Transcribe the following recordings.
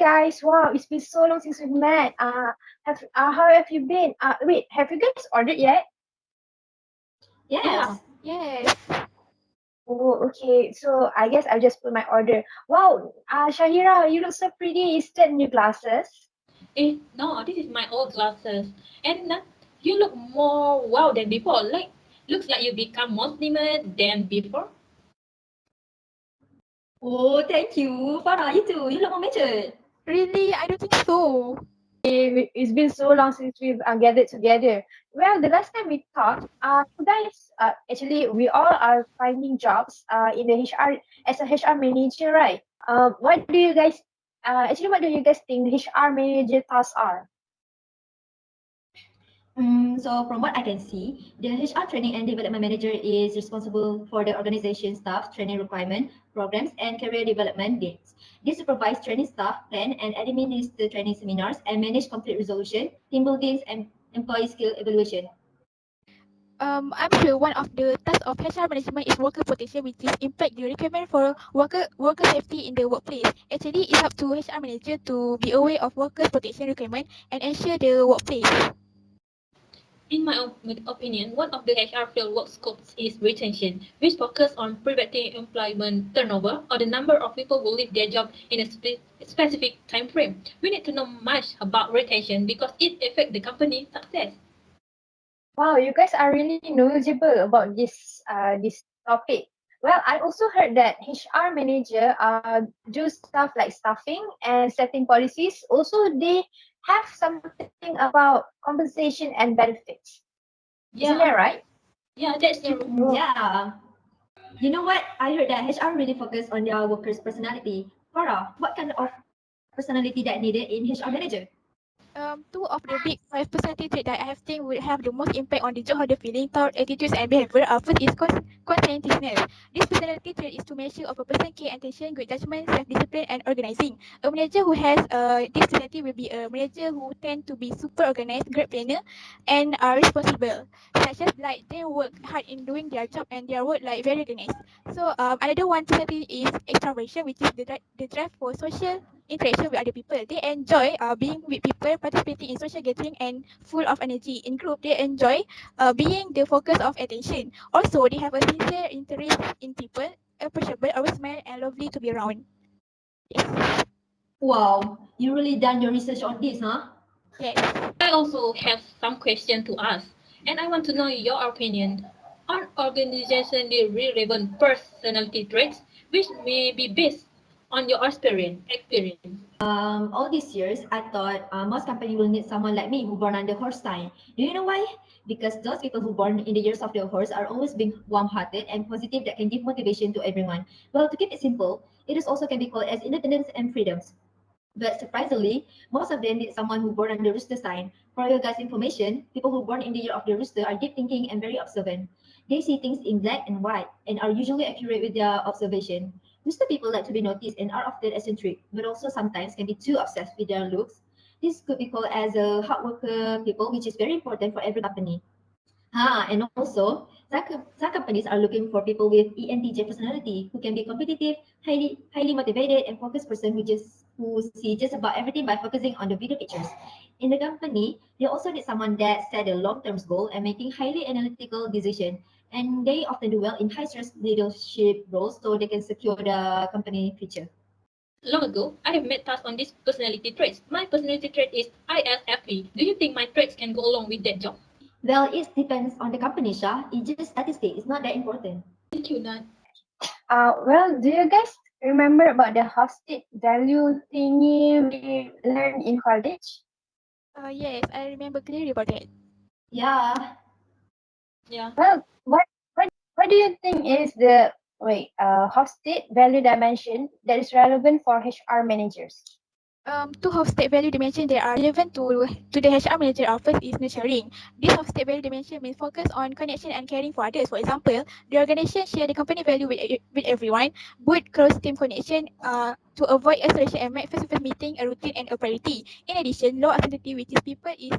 guys, wow, it's been so long since we met. How have you been? Wait, have you guys ordered yet? Yeah. Yes. Yes. Oh, okay. So I guess I'll just put my order. Wow, Shahira, you look so pretty. Is that new glasses? No, this is my old glasses. And you look more wow than before. Looks like you become more slimmer than before. Oh, thank you. Farah, you too. You look more matured. Really? I don't think so. It's been so long since we've gathered together. Well, the last time we talked, you guys, actually, we all are finding jobs in the HR as a HR manager, right? What do you guys, what do you guys think the HR manager tasks are? So from what I can see, the HR training and development manager is responsible for the organization staff training requirement, programs, and career development needs. This supervise training staff, plan and administer training seminars, and manage conflict resolution, team buildings, and employee skill evaluation. I'm sure one of the tasks of HR management is worker protection, which is impact the requirement for worker safety in the workplace. Actually, it's up to HR manager to be aware of workers protection requirement and ensure the workplace. In my opinion, one of the HR fieldwork scopes is retention, which focuses on preventing employment turnover or the number of people who leave their job in a specific time frame. We need to know much about retention because it affects the company's success. Wow, you guys are really knowledgeable about this topic. Well, I also heard that HR manager do stuff like staffing and setting policies. Also, they have something about compensation and benefits. Isn't that Yeah, right? yeah, that's Yes. true. Yeah. You know what? I heard that HR really focus on their workers' personality. Farah, what kind of personality that needed in HR manager? Two of the big five personality traits that I have think will have the most impact on the job holder feeling, thought, attitudes, and behavior. First is conscientiousness. This personality trait is to measure of a person care, attention, good judgment, self-discipline, and organizing. A manager who has this personality will be a manager who tend to be super organized, great planner, and are responsible. Such as like they work hard in doing their job and their work like very organized. So another one personality is extraversion, which is the drive for social interaction with other people. They enjoy being with people, participating in social gathering, and full of energy. In group, they enjoy being the focus of attention. Also, they have a sincere interest in people, approachable, always smile, and lovely to be around. Yes. Wow, you really done your research on this, huh? Yes. I also have some question to ask, and I want to know your opinion on organizationally relevant personality traits, which may be based on your experience. All these years, I thought most company will need someone like me who born under horse sign. Do you know why? Because those people who born in the years of the horse are always being warm-hearted and positive that can give motivation to everyone. Well, to keep it simple, it is also can be called as independence and freedoms. But surprisingly, most of them need someone who born under rooster sign. For your guys' information, people who born in the year of the rooster are deep thinking and very observant. They see things in black and white and are usually accurate with their observation. Rooster people like to be noticed and are often eccentric, but also sometimes can be too obsessed with their looks. This could be called as a hard worker people, which is very important for every company. And also, some companies are looking for people with ENTJ personality who can be competitive, highly motivated, and focused person who see just about everything by focusing on the bigger pictures. In the company, they also need someone that set a long-term goal and making highly analytical decision. And they often do well in high-stress leadership roles so they can secure the company future. Long ago, I have made tasks on these personality traits. My personality trait is ISFP. Do you think my traits can go along with that job? Well, it depends on the company, Shah. It's just statistics. It's not that important. Thank you, Nat. Well, do you guys remember about the hosted value thingy we learned in college? Yes, I remember clearly about that. Yeah. Yeah. Well, what do you think is the hosted value dimension that is relevant for HR managers? Two of state value dimension that are relevant to the HR manager office is nurturing. This of state value dimension means focus on connection and caring for others. For example, the organization share the company value with everyone, build close team connection to avoid isolation and make face-to-face meeting a routine and a priority. In addition, low uncertainty, which is people is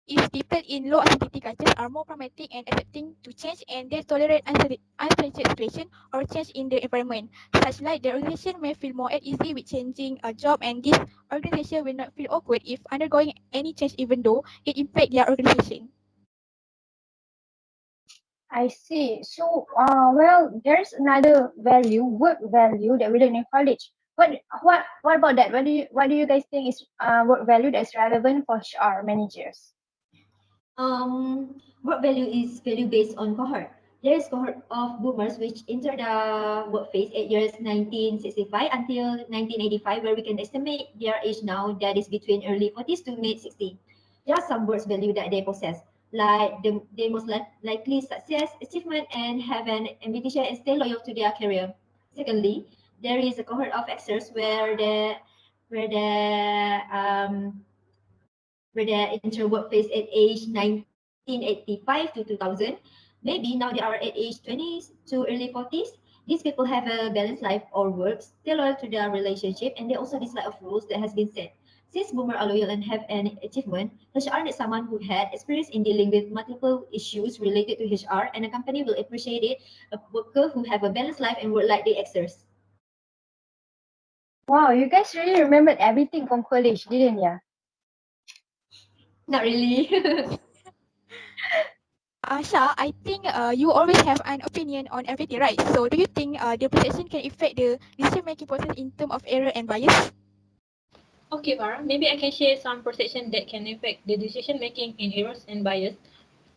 is people in low uncertainty cultures are more pragmatic and accepting to change, and they tolerate unstructured situation or change in the environment. Such like the organization may feel more at ease with changing a job, and this organization will not feel awkward if undergoing any change even though it impacts their organization. I see. So, well, there's another value, work value that we learn in college. What about that? What do you guys think is work value that's relevant for HR managers? Work value is value based on cohort. There is cohort of boomers which enter the work phase at years 1965 until 1985, where we can estimate their age now that is between early 40s to mid 60s. There are some words value that they possess, like they most likely success, achievement, and have an ambition and stay loyal to their career. Secondly, there is a cohort of Xers where the where they enter workplace at age 1985 to 2000. Maybe now they are at age 20s to early 40s. These people have a balanced life or work, still loyal to their relationship, and they also dislike of rules that has been set. Since boomers are loyal and have an achievement, HR needs someone who had experience in dealing with multiple issues related to HR, and a company will appreciate it, a worker who have a balanced life and work like the Xers. Wow, you guys really remembered everything from college, didn't ya? Not really. Shah, I think you always have an opinion on everything, right? So do you think the perception can affect the decision-making process in terms of error and bias? Okay, Farah, maybe I can share some perception that can affect the decision making in errors and bias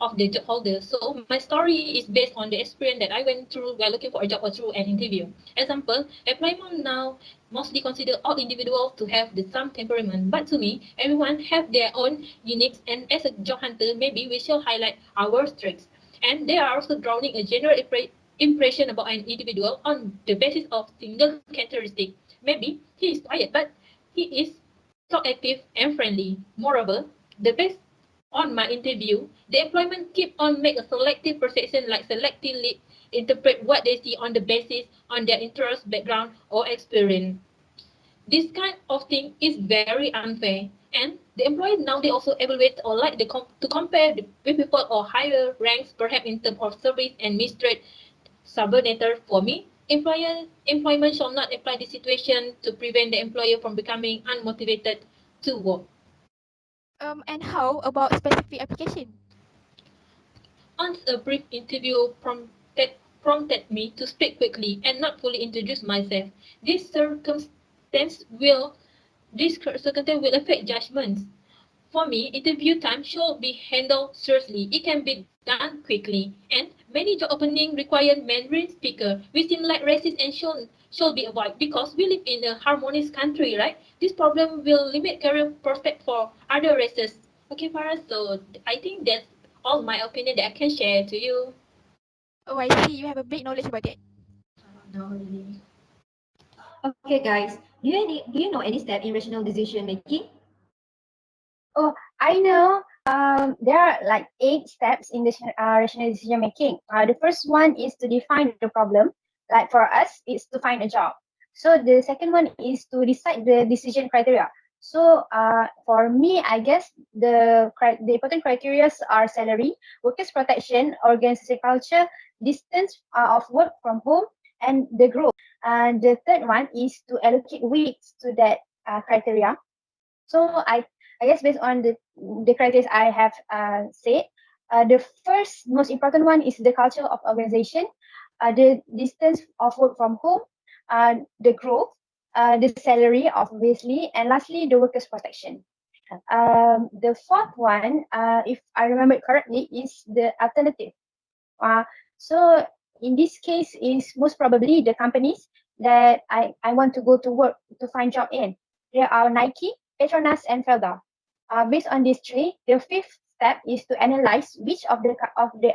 of the job holder. So my story is based on the experience that I went through while looking for a job or through an interview. Example, employment now mostly consider all individuals to have the same temperament, but to me, everyone have their own unique, and as a job hunter, maybe we shall highlight our strengths. And they are also drawing a general impression about an individual on the basis of single characteristic. Maybe he is quiet, but he is talkative and friendly. Moreover, the best on my interview, the employment keep on make a selective perception, like selectively interpret what they see on the basis on their interest, background, or experience. This kind of thing is very unfair. And the employer now they also evaluate or like to compare with people or higher ranks, perhaps in terms of service and mistreat subordinator. For me, employment shall not apply this situation to prevent the employer from becoming unmotivated to work. And how about specific application? On a brief interview prompted me to speak quickly and not fully introduce myself. This circumstance will this circumstance will affect judgments. For me, interview time should be handled seriously. It can be done quickly, and many job openings require Mandarin speaker. We seem like racist and should be avoided because we live in a harmonious country, right? This problem will limit career prospect for other races. Okay, Farah, so I think that's all my opinion that I can share to you. Oh, I see. You have a big knowledge about that. No, really. Okay, guys, do you know any step in rational decision making? Oh, I know. There are like 8 steps in the rational decision making. The first one is to define the problem. Like for us, it's to find a job. So the second one is to decide the decision criteria. So for me, I guess the important criteria are salary, workers' protection, organization culture, distance of work from home, and the growth. And the third one is to allocate weights to that criteria. So I guess based on the criteria I have said, the first most important one is the culture of organization, the distance of work from home, the growth, the salary obviously, and lastly the workers' protection. The fourth one, if I remember it correctly, is the alternative. Uh, so in this case is most probably the companies that I want to go to work to find job in. There are Nike, Petronas, and Felda. Based on these three, the fifth step is to analyze which of the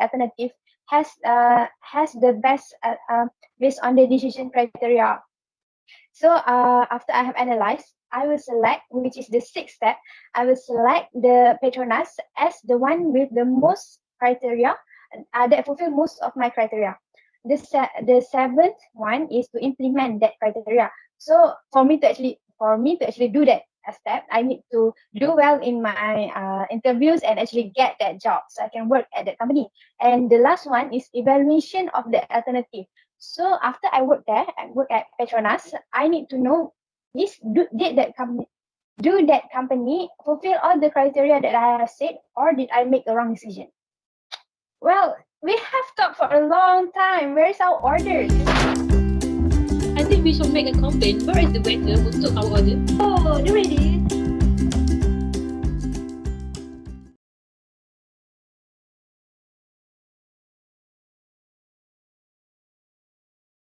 alternative has the best based on the decision criteria. So after I have analyzed, I will select, which is the sixth step, I will select the Petronas as the one with the most criteria that fulfill most of my criteria. The seventh one is to implement that criteria. So for me to actually do that, step. I need to do well in my interviews and actually get that job so I can work at that company. And the last one is evaluation of the alternative. So after I work there, I work at Petronas, I need to know did that company fulfill all the criteria that I have said, or did I make a wrong decision? Well, we have talked for a long time. Where's our orders? I think we should make a complaint. Where is the waiter who took our order? Oh, the ready.